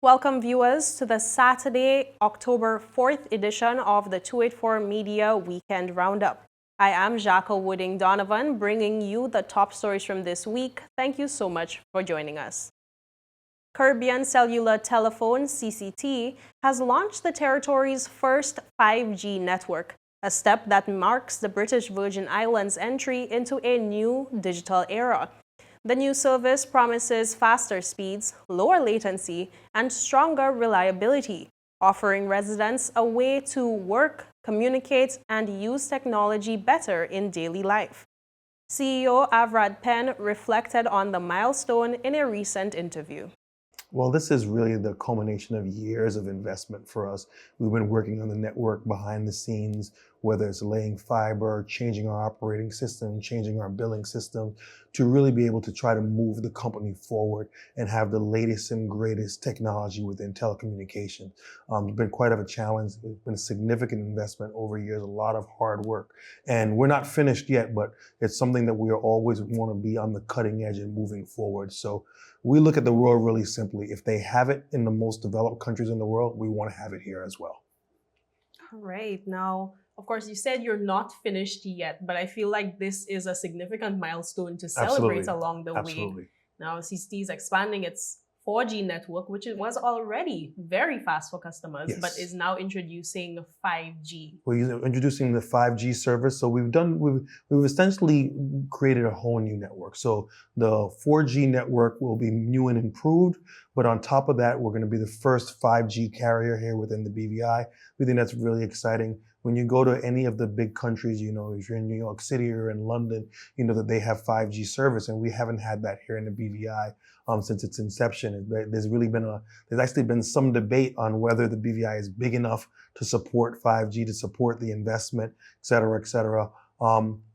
Welcome viewers to the Saturday, October 4th edition of the 284 Media Weekend Roundup. I am Jacques Wooding Donovan, bringing you the top stories from this week. Thank you so much for joining us. Caribbean Cellular Telephone, CCT, has launched the territory's first 5G network, a step that marks the British Virgin Islands' entry into a new digital era. The new service promises faster speeds, lower latency, and stronger reliability, offering residents a way to work, communicate, and use technology better in daily life. CEO Avrad PENN reflected on the milestone in a recent interview. Well, this is really the culmination of years of investment for us. We've been working on the network behind the scenes, whether it's laying fiber, changing our operating system, changing our billing system, to really be able to try to move the company forward and have the latest and greatest technology within telecommunications. It's been quite of a challenge. It's been a significant investment over years, a lot of hard work. And we're not finished yet, but it's something that we always want to be on the cutting edge and moving forward. So we look at the world really simply. If they have it in the most developed countries in the world, we want to have it here as well. All right. Now, of course, you said you're not finished yet, but I feel like this is a significant milestone to celebrate along the way. Now, CCT is expanding its 4G network, which was already very fast for customers, but is now introducing 5G. We're introducing the 5G service. So we've essentially created a whole new network. So the 4G network will be new and improved, but on top of that, we're going to be the first 5G carrier here within the BVI. We think that's really exciting. When you go to any of the big countries, you know, if you're in New York City or in London, you know that they have 5G service, and we haven't had that here in the BVI since its inception. There's actually been some debate on whether the BVI is big enough to support 5G, to support the investment, et cetera, et cetera.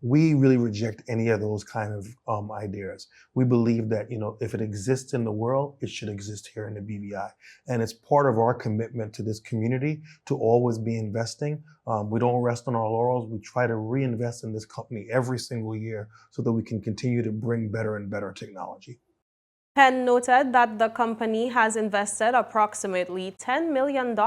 We really reject any of those kind of ideas. We believe that, you know, if it exists in the world, it should exist here in the BVI. And it's part of our commitment to this community to always be investing. We don't rest on our laurels. We try to reinvest in this company every single year so that we can continue to bring better and better technology. PENN noted that the company has invested approximately $10 million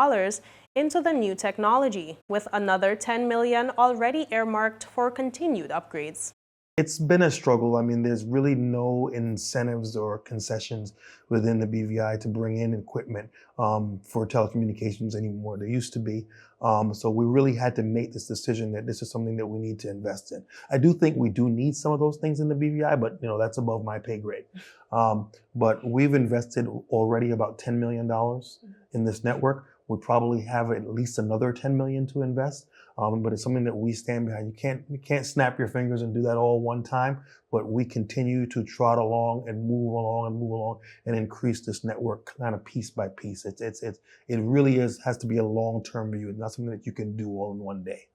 into the new technology, with another $10 million already earmarked for continued upgrades. It's been a struggle. I mean, there's really no incentives or concessions within the BVI to bring in equipment for telecommunications anymore. There used to be. So we really had to make this decision that this is something that we need to invest in. I do think we do need some of those things in the BVI, but you know, that's above my pay grade. But we've invested already about $10 million in this network. We probably have at least another $10 million to invest, but it's something that we stand behind. You can't snap your fingers and do that all one time, but we continue to trot along and move along and increase this network kind of piece by piece. It really has to be a long-term view. It's not something that you can do all in one day.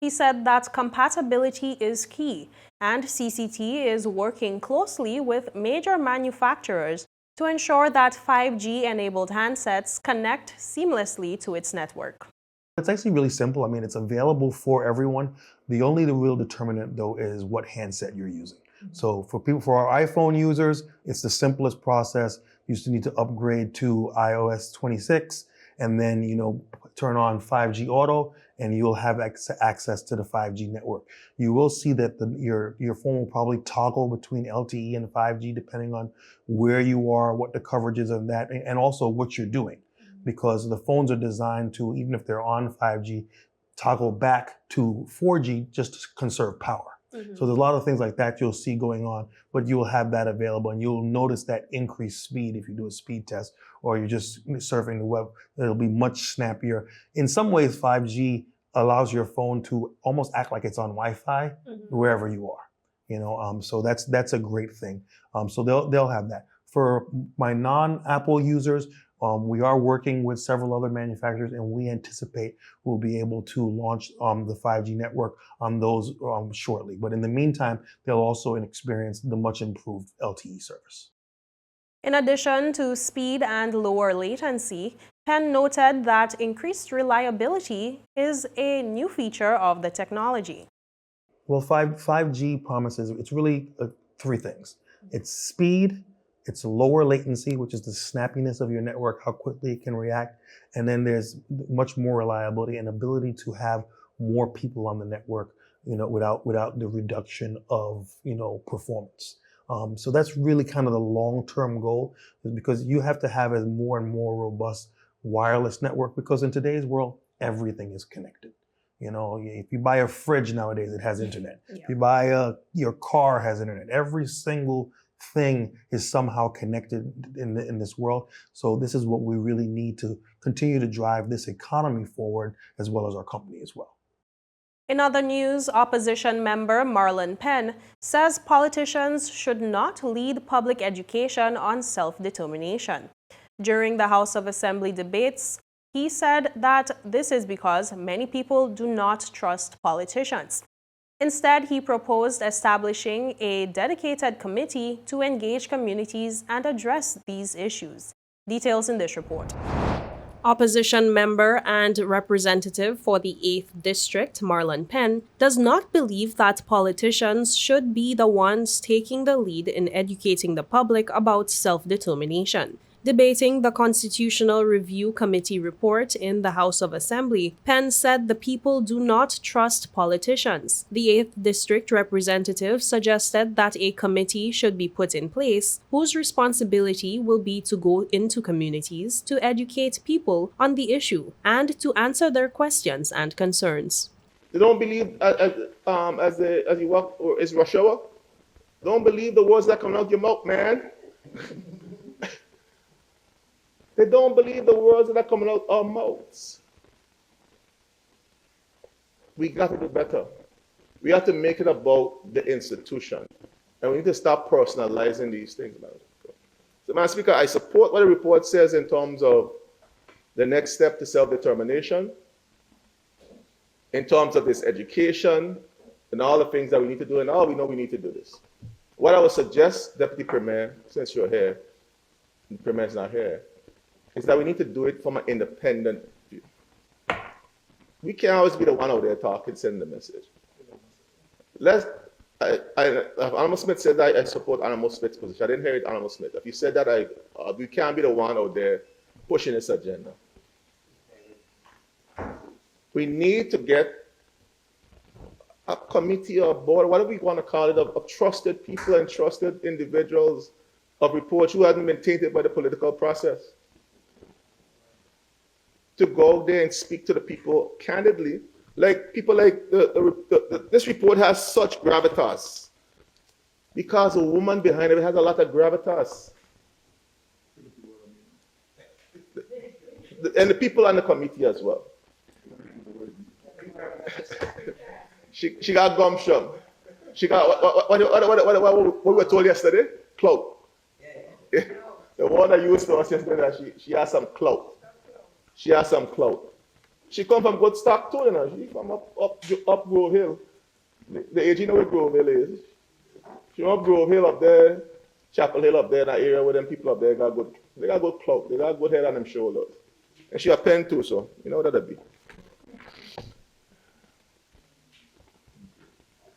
He said that compatibility is key, and CCT is working closely with major manufacturers to ensure that 5G-enabled handsets connect seamlessly to its network. It's actually really simple. I mean, it's available for everyone. The real determinant, though, is what handset you're using. So for our iPhone users, it's the simplest process. You just need to upgrade to iOS 26 and then, you know, turn on 5G Auto, and you'll have access to the 5G network. You will see that your phone will probably toggle between LTE and 5G depending on where you are, what the coverage is of that, and also what you're doing. Because the phones are designed to, even if they're on 5G, toggle back to 4G just to conserve power. So there's a lot of things like that you'll see going on, but you will have that available, and you'll notice that increased speed if you do a speed test or you're just surfing the web. It'll be much snappier. In some ways, 5G allows your phone to almost act like it's on Wi-Fi wherever you are. You know, so that's a great thing. So they'll have that. For my non-Apple users, We are working with several other manufacturers, and we anticipate we'll be able to launch the 5G network on those shortly. But in the meantime, they'll also experience the much improved LTE service. In addition to speed and lower latency, PENN noted that increased reliability is a new feature of the technology. Well, 5G promises, it's really three things. It's speed, it's lower latency, which is the snappiness of your network, how quickly it can react. And then there's much more reliability and ability to have more people on the network, without the reduction of, performance. So that's really kind of the long-term goal, is because you have to have a more and more robust wireless network, because in today's world, everything is connected. If you buy a fridge nowadays, it has internet. Yeah. If you buy your car has internet. Every single thing is somehow connected in this world. So this is what we really need to continue to drive this economy forward, as well as our company as well. In other news, opposition member Marlon Penn says politicians should not lead public education on self-determination. During the House of Assembly debates, he said that this is because many people do not trust politicians. Instead, he proposed establishing a dedicated committee to engage communities and address these issues. Details in this report. Opposition member and representative for the 8th District, Marlon Penn, does not believe that politicians should be the ones taking the lead in educating the public about self-determination. Debating the Constitutional Review Committee report in the House of Assembly, Penn said the people do not trust politicians. The 8th District representative suggested that a committee should be put in place whose responsibility will be to go into communities to educate people on the issue and to answer their questions and concerns. They don't believe, as you walk, or is rush hour? Don't believe the words that come out your mouth, man. They don't believe the words that are coming out our mouths. We got to do better. We have to make it about the institution. And we need to stop personalizing these things now. So, Madam Speaker, I support what the report says in terms of the next step to self-determination, in terms of this education, and all the things that we need to do, and all we know we need to do this. What I would suggest, Deputy Premier, since you're here, and the Premier's not here, is that we need to do it from an independent view. We can't always be the one out there talking, sending the message. Honorable Smith said that I support Honorable Smith's position. I didn't hear it, Honorable Smith. If you said that, we can't be the one out there pushing this agenda. We need to get a committee or board, whatever we want to call it, of trusted people and trusted individuals, of reports who haven't been tainted by the political process, to go there and speak to the people candidly. Like people like this report has such gravitas because the woman behind it has a lot of gravitas. And the people on the committee as well. She got gumption. She got what we were told yesterday? Clout. The one that used to us yesterday, that she has some clout. She has some clout. She come from good stock too, She from up Grove Hill. The age, you know where Grove Hill is. She from up Grove Hill up there, Chapel Hill up there, that area where them people up there got good clout. They got good head on them shoulders. And she a pen too, so you know what that'd be.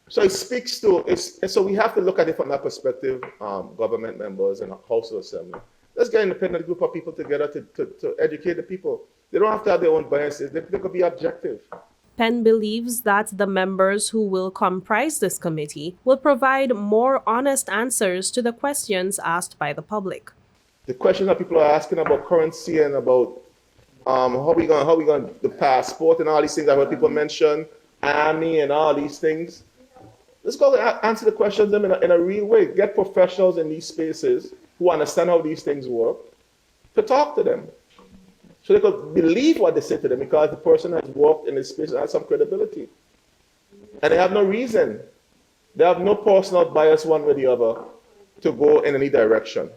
So it speaks to, and so we have to look at it from that perspective, government members and House of Assembly. Let's get an independent group of people together to educate the people. They don't have to have their own biases. They could be objective. Penn believes that the members who will comprise this committee will provide more honest answers to the questions asked by the public. The questions that people are asking about currency and about how we going the passport and all these things I heard people mention, army and all these things. Let's go answer the questions in a real way. Get professionals in these spaces who understand how these things work to talk to them, so they could believe what they say to them, because the person has worked in this space and has some credibility. And they have no reason. They have no personal bias one way or the other to go in any direction,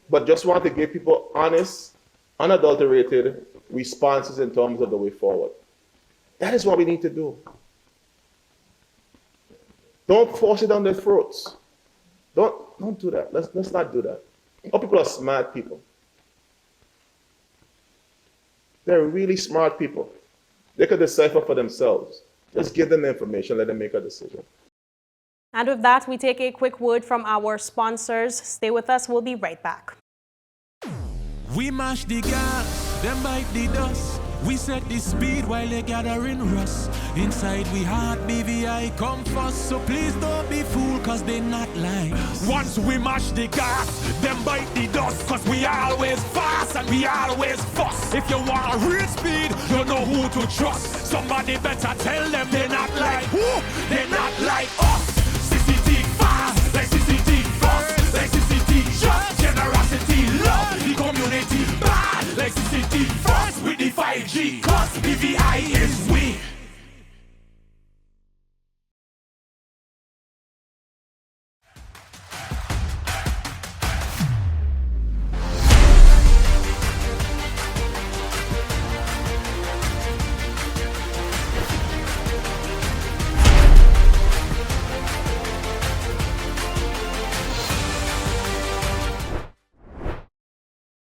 but just want to give people honest unadulterated responses in terms of the way forward. That is what we need to do. Don't force it down their throats. Don't do that. Let's not do that. Our people are smart people. They're really smart people. They could decipher for themselves. Just give them the information, let them make a decision. And with that, we take a quick word from our sponsors. Stay with us. We'll be right back. We mash the gas, them bite the dust. We set the speed while they gathering rust. Inside we heart BVI come first. So please don't be fooled, cause they not lying. Once we mash the gas, them bite the dust. Cause we always fast and we always fuss. If you want a real speed, you know who to trust. Somebody better tell them they're not like who? They're not like us. CCT fast, like CCT fast, like CCT just generosity, love the community bad, like CCT first with the 5G, cause BVI is we.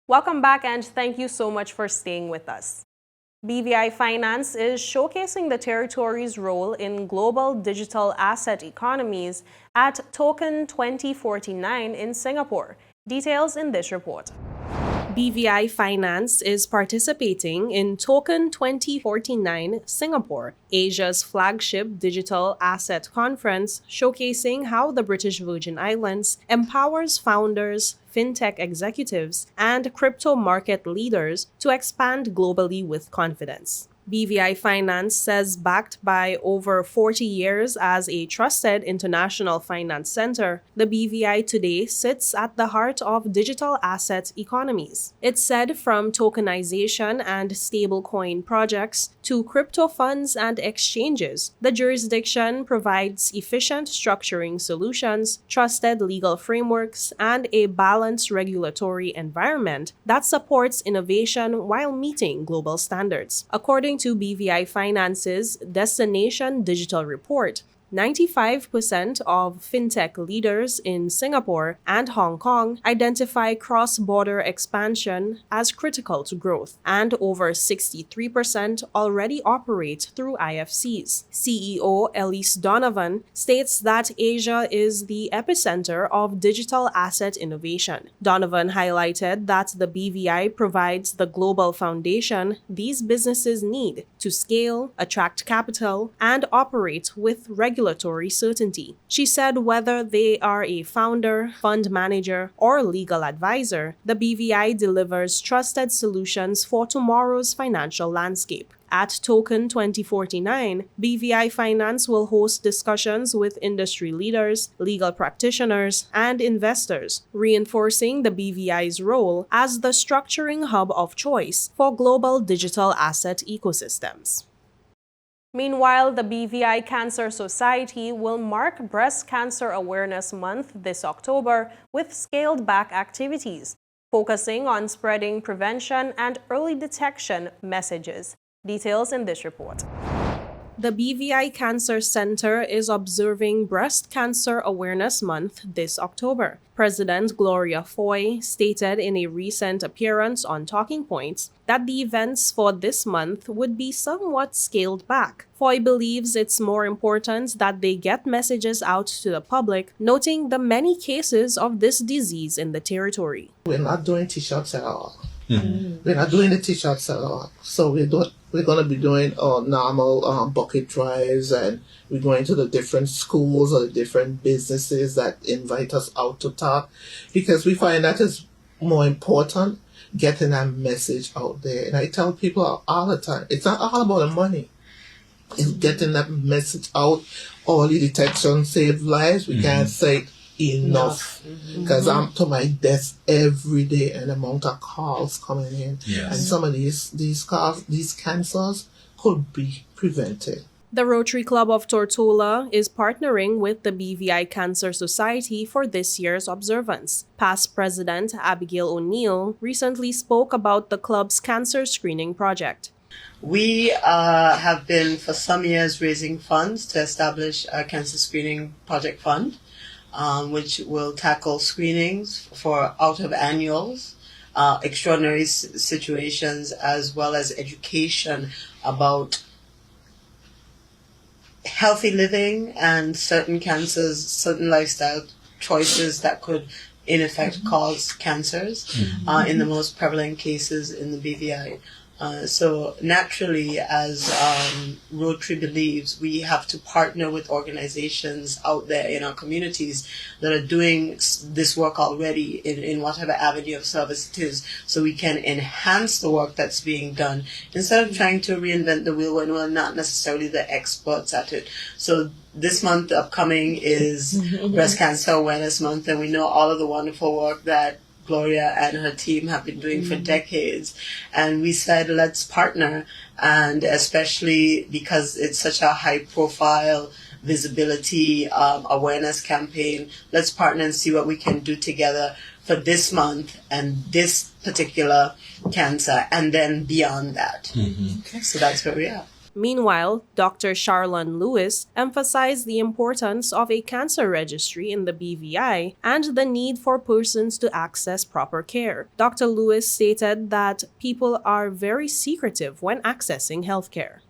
Welcome back and thank you so much for staying with us. BVI Finance is showcasing the territory's role in global digital asset economies at Token 2049 in Singapore. Details in this report. BVI Finance is participating in Token 2049 Singapore, Asia's flagship digital asset conference, showcasing how the British Virgin Islands empowers founders, fintech executives, and crypto market leaders to expand globally with confidence. BVI Finance says, backed by over 40 years as a trusted international finance center, the BVI today sits at the heart of digital asset economies. It said, from tokenization and stablecoin projects to crypto funds and exchanges, the jurisdiction provides efficient structuring solutions, trusted legal frameworks, and a balanced regulatory environment that supports innovation while meeting global standards. According to BVI Finance's Destination Digital Report, 95% of fintech leaders in Singapore and Hong Kong identify cross-border expansion as critical to growth, and over 63% already operate through IFCs. CEO Elise Donovan states that Asia is the epicenter of digital asset innovation. Donovan highlighted that the BVI provides the global foundation these businesses need to scale, attract capital, and operate with regulatory certainty. She said whether they are a founder, fund manager, or legal advisor, the BVI delivers trusted solutions for tomorrow's financial landscape. At Token 2049, BVI Finance will host discussions with industry leaders, legal practitioners, and investors, reinforcing the BVI's role as the structuring hub of choice for global digital asset ecosystems. Meanwhile, the BVI Cancer Society will mark Breast Cancer Awareness Month this October with scaled-back activities, focusing on spreading prevention and early detection messages. Details in this report. The BVI Cancer Center is observing Breast Cancer Awareness Month this October. President Gloria Foy stated in a recent appearance on Talking Points that the events for this month would be somewhat scaled back. Foy believes it's more important that they get messages out to the public, noting the many cases of this disease in the territory. We're not doing t-shirts at all. We're not doing the t-shirts at all. So we're going to be doing our normal bucket drives, and we're going to the different schools or the different businesses that invite us out to talk, because we find that is more important, getting that message out there. And I tell people all the time, it's not all about the money. It's getting that message out. Early detection save lives. We can't say enough, because I'm to my desk every day, and the amount of calls coming in, and some of these cancers could be prevented. The Rotary Club of Tortola is partnering with the BVI Cancer Society for this year's observance. Past President Abigail O'Neill recently spoke about the club's cancer screening project. We have been for some years raising funds to establish a cancer screening project fund, which will tackle screenings for out of annuals, extraordinary situations, as well as education about healthy living and certain cancers, certain lifestyle choices that could in effect cause cancers in the most prevalent cases in the BVI. So naturally, as Rotary believes, we have to partner with organizations out there in our communities that are doing this work already in whatever avenue of service it is, so we can enhance the work that's being done instead of trying to reinvent the wheel when we're not necessarily the experts at it. So this month upcoming is Breast Cancer Awareness Month, and we know all of the wonderful work that Gloria and her team have been doing for decades. And we said, let's partner. And especially because it's such a high profile visibility awareness campaign, let's partner and see what we can do together for this month and this particular cancer, and then beyond that. Okay, so that's where we are. Meanwhile, Dr. Charlon Lewis emphasized the importance of a cancer registry in the BVI and the need for persons to access proper care. Dr. Lewis stated that people are very secretive when accessing healthcare.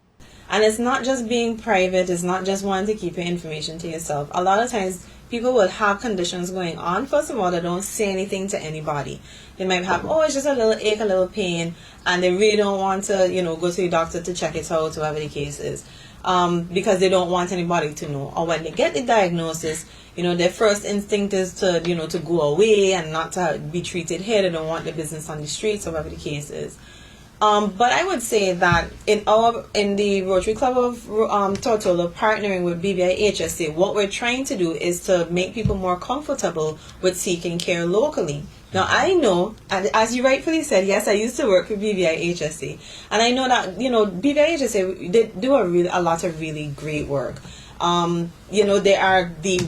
And it's not just being private, it's not just wanting to keep your information to yourself. A lot of times people will have conditions going on. First of all, they don't say anything to anybody. They might have, oh, it's just a little ache, a little pain, and they really don't want to, go to the doctor to check it out, whatever the case is, because they don't want anybody to know. Or when they get the diagnosis, their first instinct is to, to go away and not to be treated here. They don't want the business on the streets, whatever the case is. But I would say that in the Rotary Club of Tortola, partnering with BVI HSA, what we're trying to do is to make people more comfortable with seeking care locally. Now, I know, and as you rightfully said, yes, I used to work for BVI HSA, and I know that, BVI HSA, they do a lot of really great work. They are they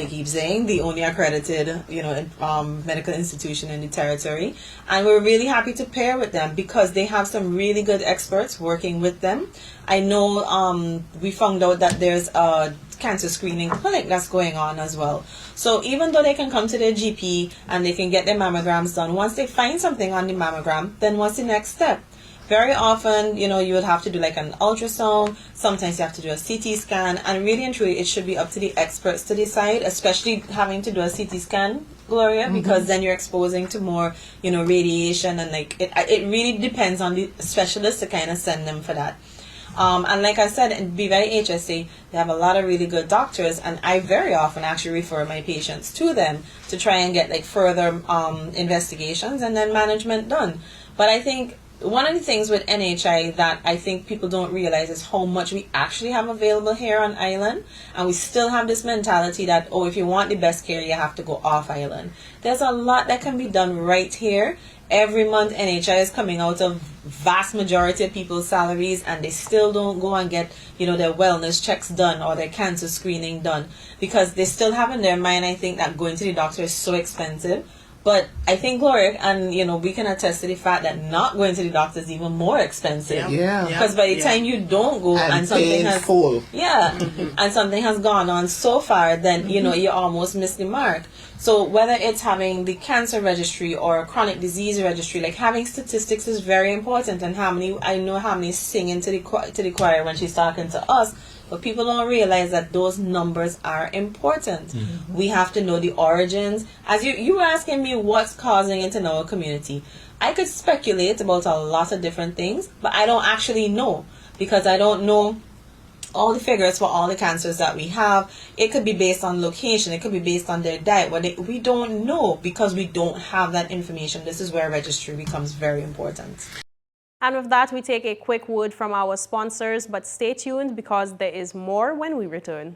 keep saying, the only accredited, medical institution in the territory. And we're really happy to pair with them because they have some really good experts working with them. I know we found out that there's a cancer screening clinic that's going on as well. So even though they can come to their GP and they can get their mammograms done, once they find something on the mammogram, then what's the next step? Very often, you would have to do like an ultrasound. Sometimes you have to do a CT scan. And really and truly, it should be up to the experts to decide, especially having to do a CT scan, Gloria, because then you're exposing to more, radiation. And it really depends on the specialist to kind of send them for that. And like I said, in BVI HSA, they have a lot of really good doctors. And I very often actually refer my patients to them to try and get further investigations and then management done. But I think one of the things with NHI that I think people don't realize is how much we actually have available here on island, and we still have this mentality that, oh, if you want the best care, you have to go off island. There's a lot that can be done right here. Every month NHI is coming out of vast majority of people's salaries, and they still don't go and get, their wellness checks done or their cancer screening done because they still have in their mind, I think, that going to the doctor is so expensive. But I think, Gloria, and we can attest to the fact that not going to the doctor is even more expensive. Yeah. Because by the time you don't go and something has and something has gone on so far, then you almost miss the mark. So whether it's having the cancer registry or a chronic disease registry, having statistics is very important. And I know how many singing to the choir when she's talking to us. But people don't realize that those numbers are important. We have to know the origins. As you were asking me what's causing it in our community, I could speculate about a lot of different things, but I don't actually know because I don't know all the figures for all the cancers that we have. It could be based on location. It could be based on their diet. We don't know because we don't have that information. This is where registry becomes very important. And with that, we take a quick word from our sponsors, but stay tuned because there is more when we return.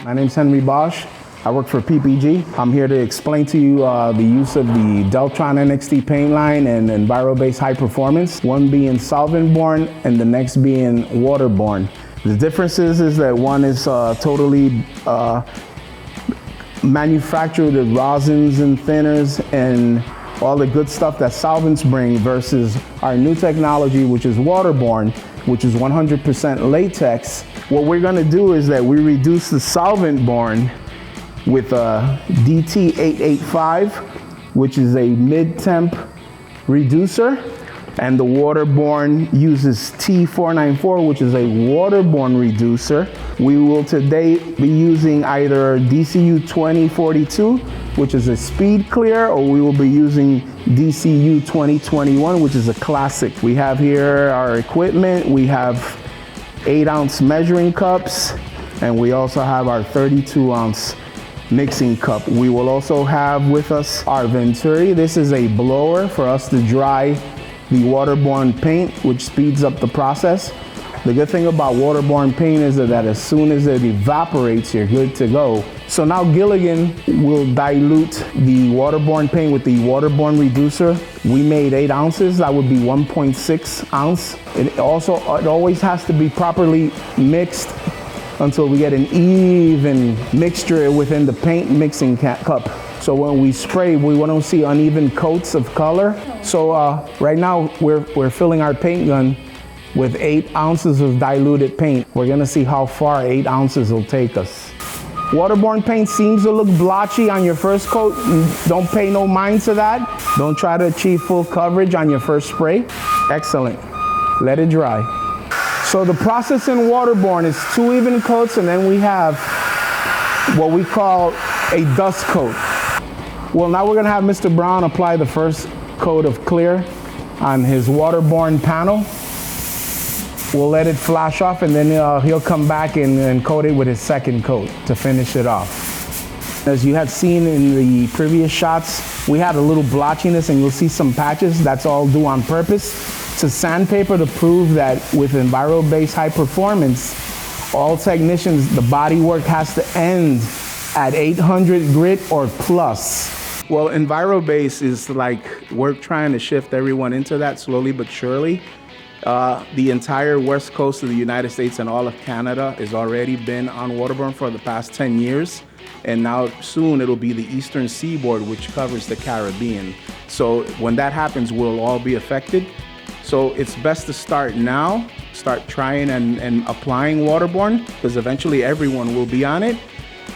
My name is Henry Bosch. I work for PPG. I'm here to explain to you the use of the Deltron NXT paint line and Enviro-based high performance, one being solvent-borne and the next being waterborne. The difference is that one is totally manufactured with rosins and thinners and all the good stuff that solvents bring versus our new technology, which is waterborne, which is 100% latex. What we're gonna do is that we reduce the solvent-borne with a DT885, which is a mid-temp reducer, and the waterborne uses T494, which is a waterborne reducer. We will today be using either DCU 2042, which is a speed clear, or we will be using DCU 2021, which is a classic. We have here our equipment. We have 8-ounce measuring cups, and we also have our 32-ounce mixing cup. We will also have with us our Venturi. This is a blower for us to dry the waterborne paint, which speeds up the process. The good thing about waterborne paint is that as soon as it evaporates, you're good to go. So now Gilligan will dilute the waterborne paint with the waterborne reducer. We made 8 ounces, that would be 1.6 ounce. It always has to be properly mixed until we get an even mixture within the paint mixing cup. So when we spray, we don't see uneven coats of color. So right now we're filling our paint gun with 8 ounces of diluted paint. We're gonna see how far 8 ounces will take us. Waterborne paint seems to look blotchy on your first coat. Don't pay no mind to that. Don't try to achieve full coverage on your first spray. Excellent. Let it dry. So the process in waterborne is 2 even coats, and then we have what we call a dust coat. Well, now we're gonna have Mr. Brown apply the first coat of clear on his waterborne panel. We'll let it flash off, and then he'll come back and coat it with his second coat to finish it off. As you had seen in the previous shots, we had a little blotchiness, and you'll see some patches. That's all due on purpose to sandpaper to prove that with Enviro-based high performance, all technicians, the body work has to end at 800 grit or plus. Well, Enviro-based is like we're trying to shift everyone into that slowly but surely. The entire west coast of the United States and all of Canada has already been on waterborne for the past 10 years. And now soon it'll be the eastern seaboard, which covers the Caribbean. So when that happens, we'll all be affected. So it's best to start now, start trying and applying waterborne, because eventually everyone will be on it.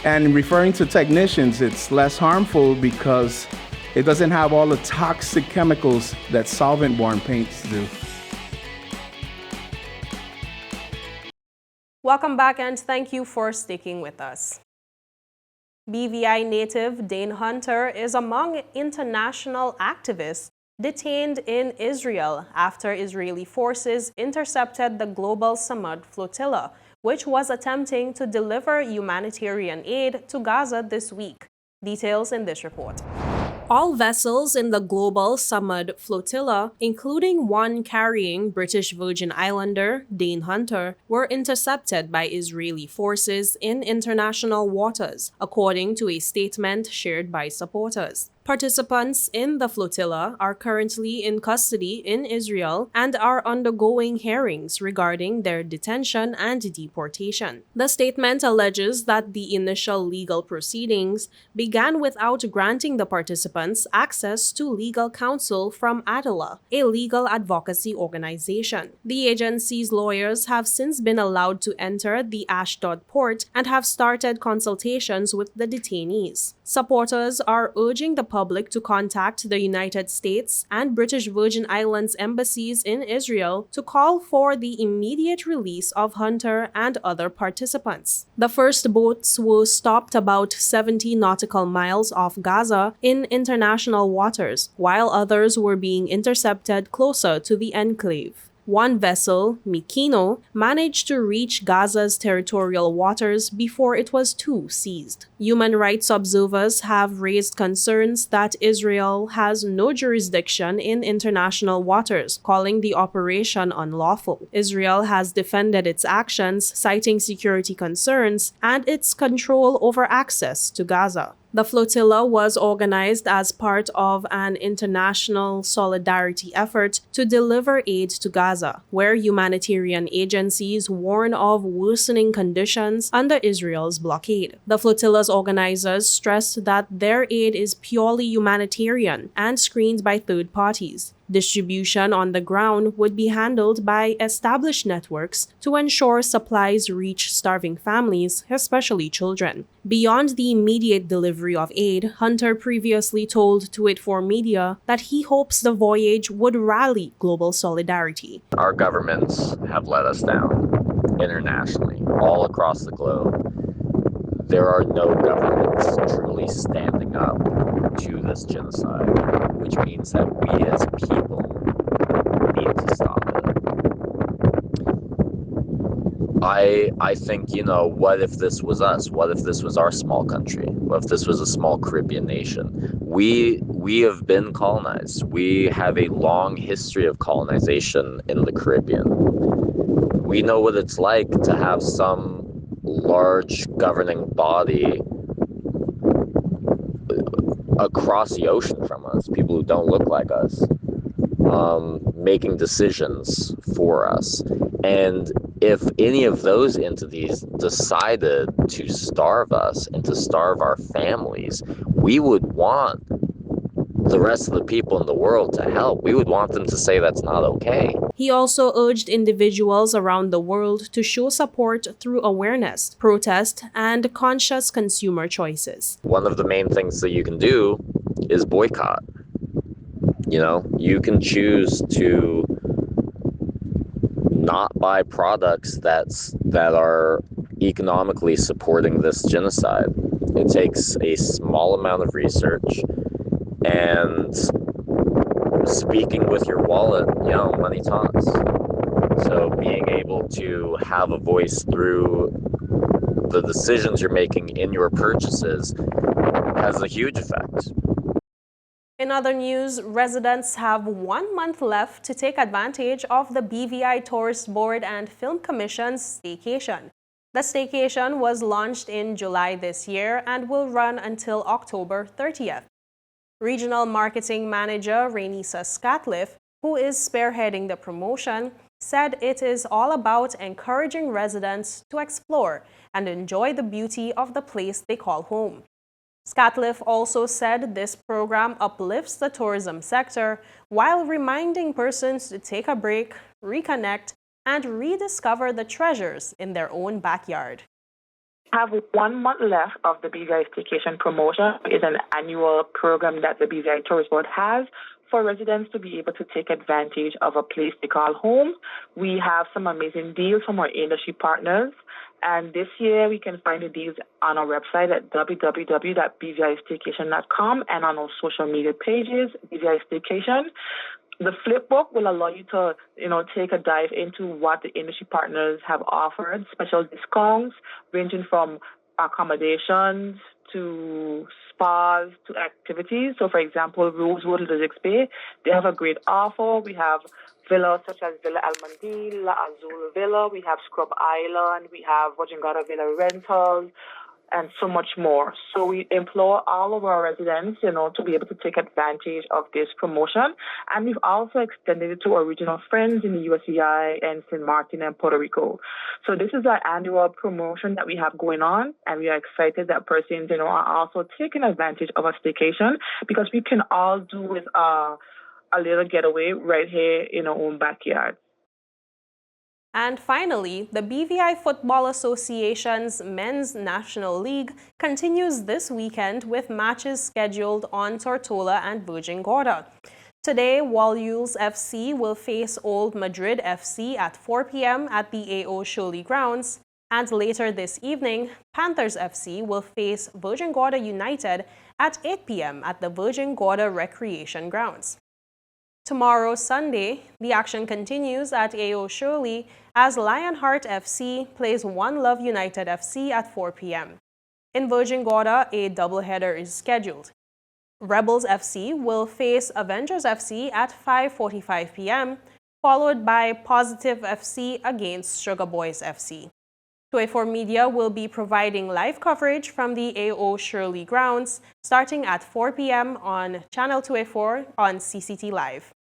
And referring to technicians, it's less harmful because it doesn't have all the toxic chemicals that solvent-borne paints do. Welcome back, and thank you for sticking with us. BVI native Dane Hunter is among international activists detained in Israel after Israeli forces intercepted the global Samad flotilla, which was attempting to deliver humanitarian aid to Gaza this week. Details in this report. All vessels in the global Samad flotilla, including one carrying British Virgin Islander Dane Hunter, were intercepted by Israeli forces in international waters, according to a statement shared by supporters. Participants in the flotilla are currently in custody in Israel and are undergoing hearings regarding their detention and deportation. The statement alleges that the initial legal proceedings began without granting the participants access to legal counsel from ADALA, a legal advocacy organization. The agency's lawyers have since been allowed to enter the Ashdod port and have started consultations with the detainees. Supporters are urging the public to contact the United States and British Virgin Islands embassies in Israel to call for the immediate release of Hunter and other participants. The first boats were stopped about 70 nautical miles off Gaza in international waters, while others were being intercepted closer to the enclave. One vessel, Mikino, managed to reach Gaza's territorial waters before it was too seized. Human rights observers have raised concerns that Israel has no jurisdiction in international waters, calling the operation unlawful. Israel has defended its actions, citing security concerns and its control over access to Gaza. The flotilla was organized as part of an international solidarity effort to deliver aid to Gaza, where humanitarian agencies warn of worsening conditions under Israel's blockade. The flotilla's organizers stressed that their aid is purely humanitarian and screened by third parties. Distribution on the ground would be handled by established networks to ensure supplies reach starving families, especially children. Beyond the immediate delivery of aid, Hunter previously told 284 Media that he hopes the voyage would rally global solidarity. Our governments have let us down internationally, all across the globe. There are no governments truly standing up to this genocide, which means that we as people need to stop it. I think, what if this was us? What if this was our small country? What if this was a small Caribbean nation? We have been colonized. We have a long history of colonization in the Caribbean. We know what it's like to have some large governing body across the ocean from us, people who don't look like us, making decisions for us. And if any of those entities decided to starve us and to starve our families, we would want the rest of the people in the world to help. We would want them to say that's not okay. He also urged individuals around the world to show support through awareness, protest, and conscious consumer choices. One of the main things that you can do is boycott. You can choose to not buy products that are economically supporting this genocide. It takes a small amount of research and speaking with your wallet, money talks. So being able to have a voice through the decisions you're making in your purchases has a huge effect. In other news, residents have 1 month left to take advantage of the BVI Tourist Board and Film Commission's staycation. The staycation was launched in July this year and will run until October 30th. Regional Marketing Manager Rainisa Scatliff, who is spearheading the promotion, said it is all about encouraging residents to explore and enjoy the beauty of the place they call home. Scatliff also said this program uplifts the tourism sector while reminding persons to take a break, reconnect, and rediscover the treasures in their own backyard. Have 1 month left of the BVI Staycation Promotion. It's an annual program that the BVI Tourist Board has for residents to be able to take advantage of a place they call home. We have some amazing deals from our industry partners. And this year, we can find the deals on our website at www.bvistaycation.com and on our social media pages, BVI Staycation. The flip book will allow you to, take a dive into what the industry partners have offered, special discounts ranging from accommodations to spas to activities. So, for example, Rosewood Lyrics Bay, they have a great offer. We have villas such as Villa Almandil, La Azul Villa, we have Scrub Island, we have Virgin Gorda Villa Rentals, and so much more. So we implore all of our residents, to be able to take advantage of this promotion. And we've also extended it to our regional friends in the USVI and St. Martin and Puerto Rico. So this is our annual promotion that we have going on, and we are excited that persons, are also taking advantage of a staycation because we can all do with a little getaway right here in our own backyard. And finally, the BVI Football Association's Men's National League continues this weekend with matches scheduled on Tortola and Virgin Gorda. Today, Wallul's FC will face Old Madrid FC at 4 p.m. at the A.O. Shirley grounds, and later this evening, Panthers FC will face Virgin Gorda United at 8 p.m. at the Virgin Gorda Recreation Grounds. Tomorrow, Sunday, the action continues at AO Shirley as Lionheart FC plays One Love United FC at 4 p.m. In Virgin Gorda, a doubleheader is scheduled. Rebels FC will face Avengers FC at 5:45 p.m., followed by Positive FC against Sugar Boys FC. 284 Media will be providing live coverage from the AO Shirley grounds starting at 4 p.m. on Channel 284 on CCT Live.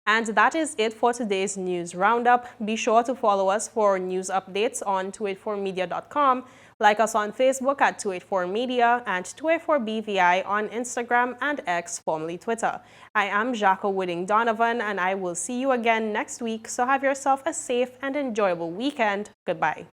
And that is it for today's news roundup. Be sure to follow us for news updates on 284media.com. Like us on Facebook at 284media and 284BVI on Instagram and X, formerly Twitter. I am Jaco Wooding Donovan, and I will see you again next week. So have yourself a safe and enjoyable weekend. Goodbye.